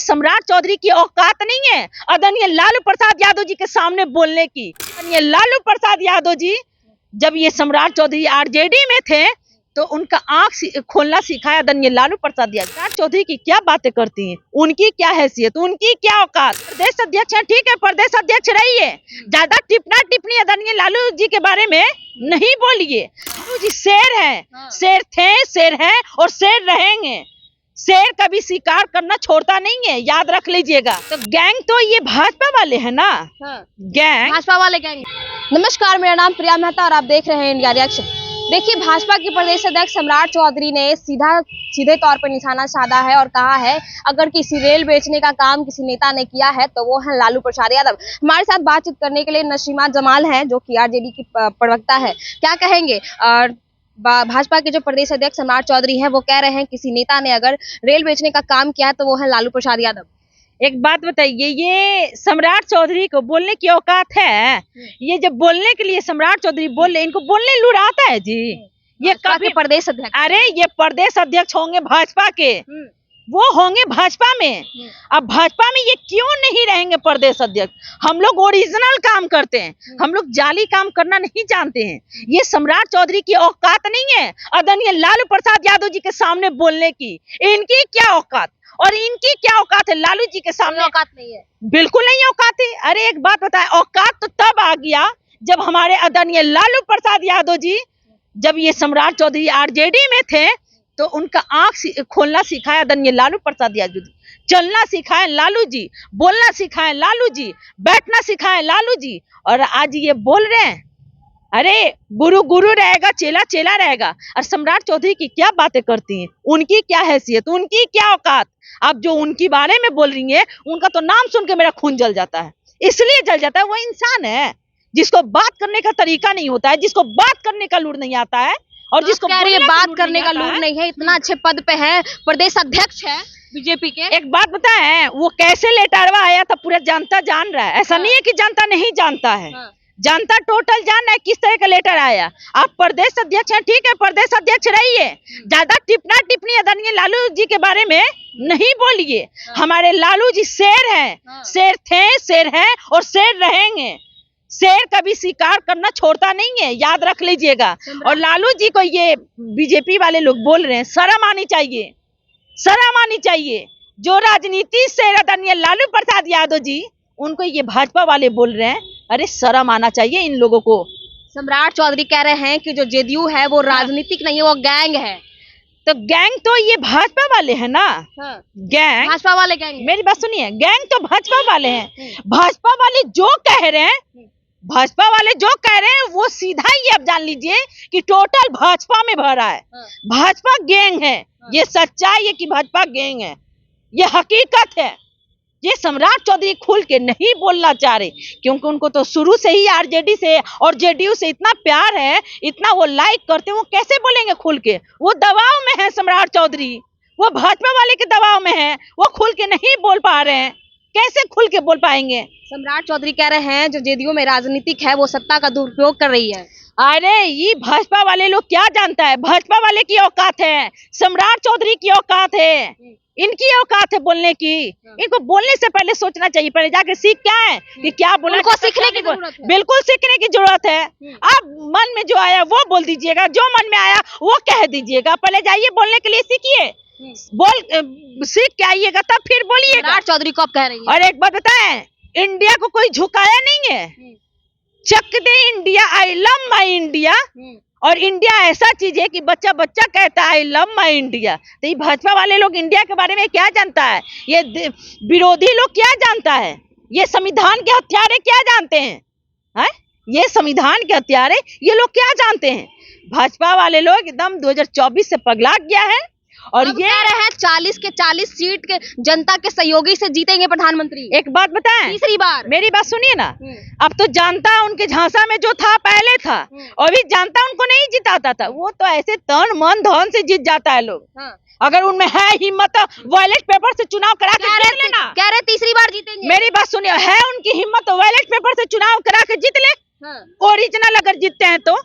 सम्राट चौधरी की औकात नहीं है आदरणीय लालू प्रसाद यादव जी के सामने बोलने की। आदरणीय लालू प्रसाद यादव जी जब ये सम्राट चौधरी आरजेडी में थे तो उनका आंख खोलना सिखाया आदरणीय लालू प्रसाद यादव। सम्राट चौधरी की क्या बातें करती हैं, उनकी क्या हैसियत, उनकी क्या औकात। प्रदेश अध्यक्ष है, ठीक है, प्रदेश अध्यक्ष रहिए, ज्यादा टिप्पणी आदरणीय लालू जी के बारे में नहीं बोलिए। लालू जी शेर है, शेर थे, शेर है और शेर रहेंगे। शेर कभी शिकार करना छोड़ता नहीं है, याद रख लीजिएगा। तो गैंग तो ये भाजपा वाले हैं ना, गैंग भाजपा वाले गैंग। नमस्कार, मेरा नाम प्रिया मेहता और आप देख रहे हैं इंडिया रिएक्शन। देखिए, भाजपा के प्रदेश अध्यक्ष सम्राट चौधरी ने सीधे तौर पर निशाना साधा है और कहा है अगर किसी रेल बेचने का काम किसी नेता ने किया है तो वो है लालू प्रसाद यादव। हमारे साथ बातचीत करने के लिए नसीमा जमाल हैं जो कि आरजेडी की प्रवक्ता है। क्या कहेंगे? भाजपा के जो प्रदेश अध्यक्ष सम्राट चौधरी हैं वो कह रहे हैं किसी नेता ने अगर रेल बेचने का काम किया तो वो है लालू प्रसाद यादव। एक बात बताइए, ये सम्राट चौधरी को बोलने की औकात है? ये जब बोलने के लिए सम्राट चौधरी बोल रहे, इनको बोलने लूर आता है जी? ये कभी प्रदेश अध्यक्ष, अरे ये प्रदेश अध्यक्ष होंगे भाजपा के, वो होंगे भाजपा में। अब भाजपा में ये क्यों नहीं रहेंगे प्रदेश अध्यक्ष? हम लोग ओरिजिनल काम करते हैं, हम लोग जाली काम करना नहीं जानते हैं। ये सम्राट चौधरी की औकात नहीं है आदरणीय लालू प्रसाद यादव जी के सामने बोलने की। इनकी क्या औकात और इनकी क्या औकात है लालू जी के सामने? औकात नहीं है, बिल्कुल नहीं औकात है। अरे एक बात बताए, औकात तो तब आ गया जब हमारे आदरणीय लालू प्रसाद यादव जी जब ये सम्राट चौधरी आरजेडी में थे तो उनका आंख खोलना सिखाया आदरणीय लालू प्रसाद यादव जी, चलना सिखाए लालू जी, बोलना सिखाए लालू जी, बैठना सिखाए लालू जी। और आज ये बोल रहे हैं अरे गुरु गुरु रहेगा, चेला चेला रहेगा। और सम्राट चौधरी की क्या बातें करती हैं, उनकी क्या हैसियत, उनकी क्या औकात। आप जो उनकी बारे में बोल रही हैं, उनका तो नाम सुन के मेरा खून जल जाता है। इसलिए जल जाता है, वो इंसान है जिसको बात करने का तरीका नहीं होता है, जिसको बात करने का लूर नहीं आता है और जिसको बात करने का लूर नहीं है। इतना अच्छे पद पे है, प्रदेश अध्यक्ष है बीजेपी के। एक बात बताएं, वो कैसे लेटरवा आया था पूरा जनता जान रहा है। ऐसा नहीं है कि जनता नहीं जानता है, जनता टोटल जान रहा है किस तरह का लेटर आया। आप प्रदेश अध्यक्ष हैं, ठीक है, प्रदेश अध्यक्ष रहिए, ज्यादा टिप्पणी आदरणीय लालू जी के बारे में नहीं बोलिए। हमारे लालू जी शेर हैं, शेर थे, शेर हैं और शेर रहेंगे। शेर कभी शिकार करना छोड़ता नहीं है, याद रख लीजिएगा। और लालू जी को ये बीजेपी वाले लोग बोल रहे हैं, शर्म आनी चाहिए, शर्म आनी चाहिए। जो राजनीति से आदरणीय लालू प्रसाद यादव जी, उनको ये भाजपा वाले बोल रहे हैं, अरे शर्म आना चाहिए इन लोगों को। सम्राट चौधरी कह रहे हैं कि जो जेडीयू है वो राजनीतिक नहीं है, वो गैंग है। तो गैंग तो ये भाजपा वाले हैं ना, गैंग भाजपा वाले गैंग। मेरी बात सुनिए, गैंग तो भाजपा वाले हैं। भाजपा वाले जो कह रहे हैं, भाजपा वाले जो कह रहे हैं वो सीधा ही आप जान लीजिए कि टोटल भाजपा में भरा है। भाजपा गैंग है, ये सच्चाई है कि भाजपा गैंग है, ये हकीकत है। ये सम्राट चौधरी खुल के नहीं बोलना चाह रहे क्योंकि उनको तो शुरू से ही आरजेडी से और जेडीयू से इतना प्यार है, इतना वो लाइक करते हैं। वो कैसे बोलेंगे खुल के? वो दबाव में है सम्राट चौधरी, वो भाजपा वाले के दबाव में है, वो खुल के नहीं बोल पा रहे हैं। कैसे खुल के बोल पाएंगे? सम्राट चौधरी कह रहे हैं जो जेडीयू में राजनीतिक है वो सत्ता का दुरुपयोग कर रही है। अरे ये भाजपा वाले लोग क्या जानता है, भाजपा वाले की औकात है, सम्राट चौधरी की औकात है, इनकी औकात है बोलने की। इनको बोलने से पहले सोचना चाहिए, पहले जाकर सीख क्या है कि क्या बोलना, उनको सीखने की जरूरत है। बिल्कुल सीखने की जरूरत है। आप मन में जो आया वो बोल दीजिएगा, जो मन में आया वो कह दीजिएगा। पहले जाइए बोलने के लिए सीखिए, बोल सीख के आइएगा तब फिर बोलिएगा। सम्राट चौधरी को आप कह रही हैं। और एक बात बताएं, इंडिया को कोई झुकाया नहीं है। Chak De India, I love my India. और इंडिया ऐसा चीज है कि बच्चा बच्चा कहता है आई लव माई इंडिया। तो ये भाजपा वाले लोग इंडिया के बारे में क्या जानता है? ये विरोधी लोग क्या जानता है? ये संविधान के हत्यारे क्या जानते हैं? ये संविधान के हत्यारे ये लोग क्या जानते हैं? भाजपा वाले लोग एकदम 2024 से पगला गया है। और ये कह रहे हैं 40 के 40 सीट के जनता के सहयोगी से जीतेंगे प्रधानमंत्री। एक बात बताएं, तीसरी बार मेरी बात सुनिए ना। अब तो जानता उनके झांसा में जो था पहले था, और भी जानता उनको नहीं जिताता था। वो तो ऐसे तन मन धन से जीत जाता है लोग। अगर उनमें है हिम्मत तो बैलेट पेपर से चुनाव करा के जीत लेना। कह रहे तीसरी बार जीतेंगे। मेरी बात सुनिए, है उनकी हिम्मत तो बैलेट पेपर से चुनाव करा के जीत ले। ओरिजिनल अगर जीतते हैं तो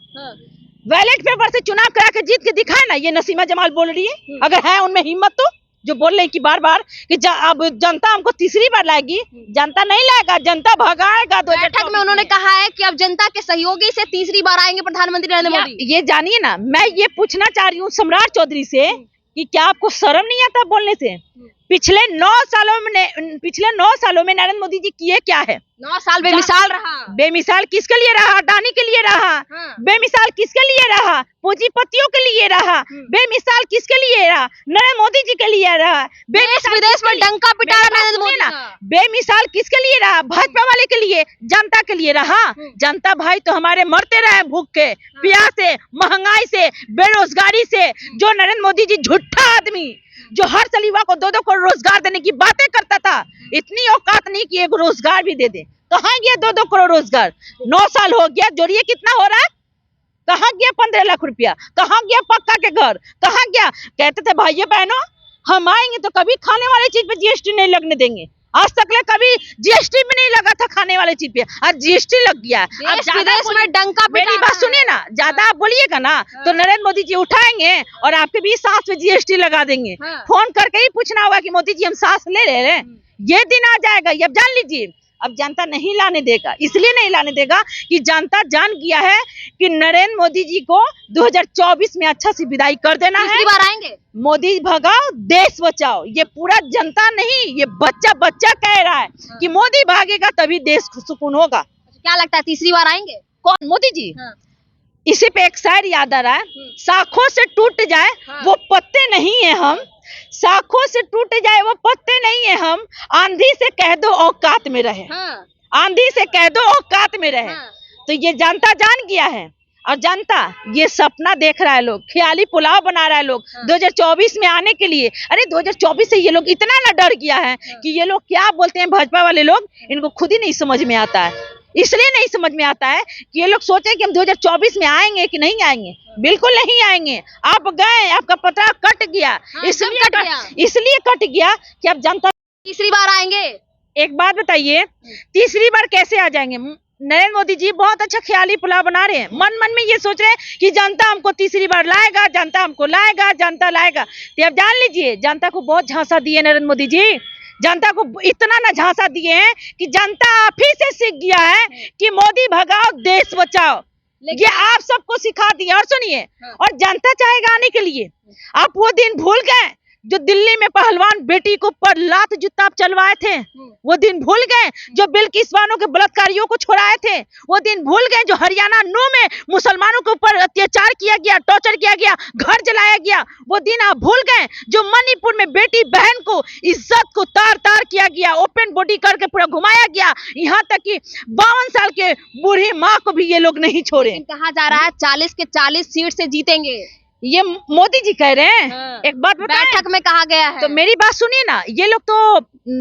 बैलेट पेपर से चुनाव करा के जीत के दिखाए ना। ये नसीमा जमाल बोल रही है, अगर है उनमें हिम्मत तो जो बोल रहे हैं कि बार बार कि अब जनता हमको तीसरी बार लाएगी। जनता नहीं लाएगा, जनता भगाएगा। बैठक में उन्होंने कहा है कि अब जनता के सहयोगी से तीसरी बार आएंगे प्रधानमंत्री नरेंद्र मोदी। ये जानिए ना, मैं ये पूछना चाह रही हूँ सम्राट चौधरी से कि क्या आपको शर्म नहीं आता बोलने से? पिछले 9 सालों में नरेंद्र मोदी जी किए क्या है? 9 साल बेमिसाल रहा। बेमिसाल किसके लिए रहा? अडानी के लिए रहा। बेमिसाल किसके लिए रहा? पूंजीपतियों के लिए रहा। बेमिसाल किसके लिए रहा? नरेंद्र मोदी जी के लिए रहा। देश विदेश में डंका पिटा नरेंद्र मोदी ना। बेमिसाल किसके लिए रहा? भाजपा वाले के लिए, जनता के लिए रहा। जनता भाई तो हमारे मरते रहे भूख के, प्यास से, महंगाई से, बेरोजगारी से। जो नरेंद्र मोदी जी झूठा आदमी, जो हर सलीवा को 2-2 करोड़ रोजगार देने की बातें करता था, इतनी औकात नहीं कि एक रोजगार भी दे दे। कहाँ गया 2-2 करोड़ रोजगार? 9 साल हो गया, जोड़िए कितना हो रहा है? कहाँ गया 15 लाख रुपया? कहाँ गया पक्का के घर? कहाँ गया? कहते थे भाइयों बहनों हम आएंगे तो कभी खाने वाली चीज पे जीएसटी नहीं लगने देंगे। आज तक ले कभी जीएसटी भी नहीं लगा था खाने वाले चीज पे, आज जीएसटी लग गया। अब विदेश में डंका पिटा। मेरी बात सुनिए ना, ज्यादा आप बोलिएगा ना तो नरेंद्र मोदी जी उठाएंगे और आपके भी सांस पे जीएसटी लगा देंगे। फोन करके ही पूछना होगा कि मोदी जी हम सांस ले रहे हैं। ये दिन आ जाएगा, ये अब जान लीजिए। अब जनता नहीं लाने देगा, इसलिए नहीं लाने देगा कि जनता जान गया है कि नरेंद्र मोदी जी को 2024 में अच्छा सी विदाई कर देना है। तीसरी बार आएंगे। मोदी भगाओ देश बचाओ, ये पूरा जनता नहीं, ये बच्चा बच्चा कह रहा है कि मोदी भागेगा तभी देश सुकून होगा। क्या लगता है तीसरी बार आएंगे? कौन? मोदी जी। इसी पे एक शायर याद आ रहा है, शाखों से टूट जाए वो पत्ते नहीं है हम, शाखों से टूट जाए वो पत्ते नहीं है हम, आंधी से कह दो औकात में रहे। आंधी से कह दो औकात में रहे। तो ये जनता जान गया है और जनता ये सपना देख रहा है, लोग ख्याली पुलाव बना रहा है लोग 2024 में आने के लिए। अरे 2024 से ये लोग इतना ना डर गया है कि ये लोग क्या बोलते हैं भाजपा वाले लोग, इनको खुद ही नहीं समझ में आता है। इसलिए नहीं समझ में आता है कि ये लोग सोचे कि हम 2024 में आएंगे कि नहीं आएंगे। बिल्कुल नहीं आएंगे। आप गए, आपका पता कट गया। इसलिए कट गया कि अब जनता तीसरी बार आएंगे। एक बात बताइए, तीसरी बार कैसे आ जाएंगे? नरेंद्र मोदी जी बहुत अच्छा ख्याली पुलाव बना रहे हैं, मन मन में ये सोच रहे हैं कि जनता हमको तीसरी बार लाएगा, जनता हमको लाएगा, जनता लाएगा। तो अब जान लीजिए जनता को बहुत झांसा दिए नरेंद्र मोदी जी। जनता को इतना ना झांसा दिए हैं कि जनता आप ही से सीख गया है कि मोदी भगाओ देश बचाओ। ये आप सबको सिखा दिया। और सुनिए, और जनता चाहेगा आने के लिए। आप वो दिन भूल गए जो दिल्ली में पहलवान बेटी को पर लात जूता चलवाए थे? वो दिन भूल गए जो बिल्किस बानो के बलात्कारियों को छुड़ाए थे? वो दिन भूल गए जो हरियाणा नू में मुसलमानों के ऊपर अत्याचार किया गया, टॉर्चर किया गया, घर जलाया गया? वो दिन आप भूल गए जो मणिपुर में बेटी बहन को इज्जत को तार तार किया गया, ओपन बॉडी करके पूरा घुमाया गया, यहाँ तक कि 52 साल के बूढ़ी माँ को भी ये लोग नहीं छोड़े। कहा जा रहा है 40 के 40 सीट से जीतेंगे। ये मोदी जी कह रहे हैं। एक बात बताएं, बैठक में कहा गया है। तो मेरी बात सुनिए ना, ये लोग तो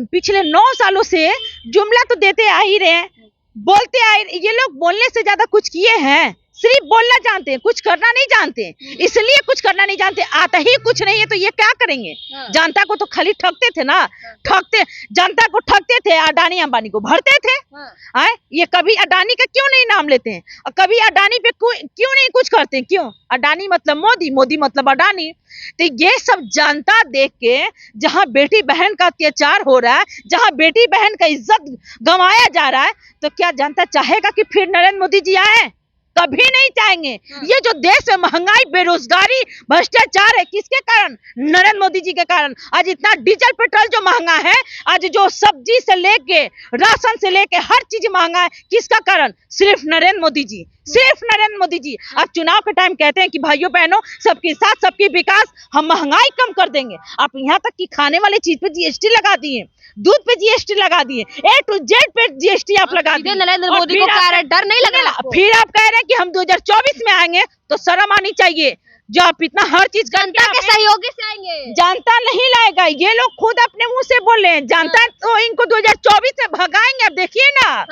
पिछले 9 सालों से जुमला तो देते आ ही रहे हैं, बोलते आ ही रहे। ये लोग बोलने से ज्यादा कुछ किए हैं? सिर्फ बोलना जानते हैं, कुछ करना नहीं जानते। इसलिए कुछ करना नहीं जानते, आता ही कुछ नहीं है तो ये क्या करेंगे? जनता को तो खाली ठगते थे ना, ठगते जनता को ठगते थे, अडानी अंबानी को भरते थे। ये कभी अडानी का क्यों नहीं नाम लेते हैं और कभी अडानी पे क्यों नहीं कुछ करते हैं? क्यों? अडानी मतलब मोदी, मोदी मतलब अडानी। तो ये सब जनता देख के, जहां बेटी बहन का अत्याचार हो रहा है, जहां बेटी बहन का इज्जत गंवाया जा रहा है, तो क्या जनता चाहेगा कि फिर नरेंद्र मोदी जी आए? कभी नहीं चाहेंगे। ये जो देश में महंगाई, बेरोजगारी, भ्रष्टाचार है, किसके कारण? नरेंद्र मोदी जी के कारण। आज इतना डीजल पेट्रोल जो महंगा है, आज जो सब्जी से लेके राशन से लेके हर चीज महंगा है, किसका कारण? सिर्फ नरेंद्र मोदी जी, सिर्फ नरेंद्र मोदी जी। अब चुनाव के टाइम कहते हैं कि भाइयों बहनों सबके साथ सबकी विकास, हम महंगाई कम कर देंगे। आप यहाँ तक कि खाने वाले चीज पे जीएसटी लगा दिए, दूध पे जीएसटी लगा दिए, A to Z पे जीएसटी आप लगा दिए। नरेंद्र मोदी को डर नहीं लग रहा? फिर आप कह रहे हैं कि हम 2024 में आएंगे, तो शर्म आनी चाहिए। जो आप इतना हर चीज जनता के सहयोगी से आएंगे। जनता नहीं लाएगा, ये लोग खुद अपने मुंह से बोल रहे हैं। जनता तो इनको 2024 में भगाएंगे। अब देखिए ना,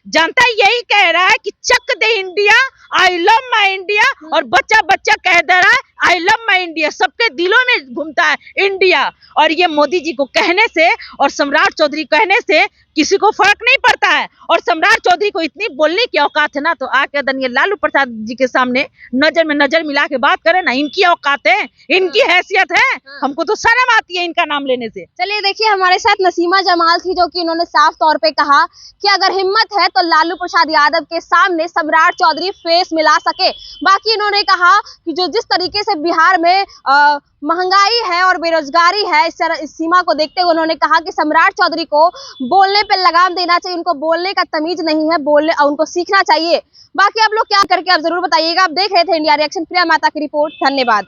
जनता यही कह रहा है कि Chak De India, I love my India, और बच्चा बच्चा कह दे रहा है आई लव माई इंडिया। सबके दिलों में घूमता है इंडिया। और ये मोदी जी को कहने से और सम्राट चौधरी कहने से किसी को फर्क नहीं पड़ता है। और सम्राट चौधरी को इतनी बोलने की औकात है ना, तो आके आदरणीय लालू प्रसाद जी के सामने नजर में नजर मिला के बात करें। बोले ना, इनकी औकात है, इनकी हैसियत है, हमको तो शर्म आती है इनका नाम लेने से। चलिए देखिए, हमारे साथ नसीमा जमाल थी, जो कि इन्होंने साफ तौर पे कहा कि अगर हिम्मत है तो लालू प्रसाद यादव के सामने सम्राट चौधरी फेस मिला सके। बाकी इन्होंने कहा कि जो जिस तरीके से बिहार में महंगाई है और बेरोजगारी है, इस सीमा को देखते हुए उन्होंने कहा कि सम्राट चौधरी को बोलने पे लगाम देना चाहिए, उनको बोलने का तमीज नहीं है, बोलने उनको सीखना चाहिए। बाकी आप लोग क्या करके आप जरूर बताइएगा। आप देख रहे थे इंडिया रिएक्शन, प्रिया मेहता की रिपोर्ट। धन्यवाद।